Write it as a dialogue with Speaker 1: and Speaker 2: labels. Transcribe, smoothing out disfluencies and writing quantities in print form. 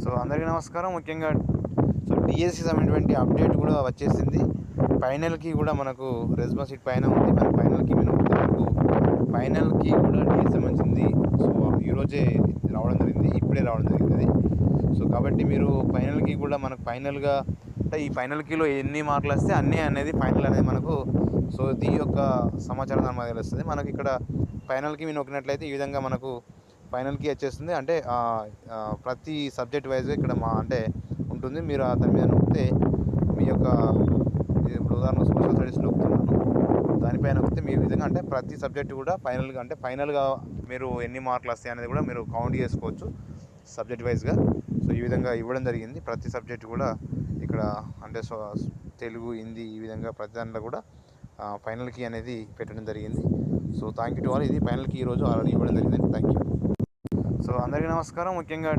Speaker 1: So అందరికీ నమస్కారం. ముఖ్యంగా డిఎస్సి సంబంధించినటువంటి అప్డేట్ కూడా వచ్చేసింది. ఫైనల్కి కూడా మనకు రెస్పాన్స్ షీట్ పైన ఉంది. మన ఫైనల్కి మనకు ఫైనల్కి కూడా డిఎస్సి సంబంధించింది. సో ఈరోజే రావడం జరిగింది, ఇప్పుడే రావడం జరిగింది. సో కాబట్టి మీరు ఫైనల్కి కూడా మనకు ఫైనల్గా అంటే ఈ ఫైనల్కిలో ఎన్ని మార్కులు వస్తే అన్నీ అనేది ఫైనల్ అనేది మనకు సో దీని యొక్క సమాచారం మనకు తెలుస్తుంది. మనకి ఇక్కడ ఫైనల్కి మీరు నొక్కినట్లయితే ఈ విధంగా మనకు ఫైనల్కి వచ్చేస్తుంది. అంటే ప్రతి సబ్జెక్ట్ వైజ్గా ఇక్కడ అంటే ఉంటుంది. మీరు దాని మీద నొక్కితే మీ యొక్క ఇప్పుడు ఉదాహరణ సోషల్ స్టడీస్ నొక్కుతున్నాను, దానిపైన నొక్కితే మీ విధంగా అంటే ప్రతి సబ్జెక్ట్ కూడా ఫైనల్గా మీరు ఎన్ని మార్కులు వస్తాయి అనేది కూడా మీరు కౌంట్ చేసుకోవచ్చు సబ్జెక్ట్ వైజ్గా. సో ఈ విధంగా ఇవ్వడం జరిగింది. ప్రతి సబ్జెక్ట్ కూడా ఇక్కడ అంటే తెలుగు, హిందీ ఈ విధంగా ప్రతి దాంట్లో కూడా ఫైనల్కి అనేది పెట్టడం జరిగింది. So thank you to all. ఇది ఫైనల్కి ఈరోజు ఇవ్వడం జరిగింది. Thank you. సో అందరికీ నమస్కారం. ముఖ్యంగా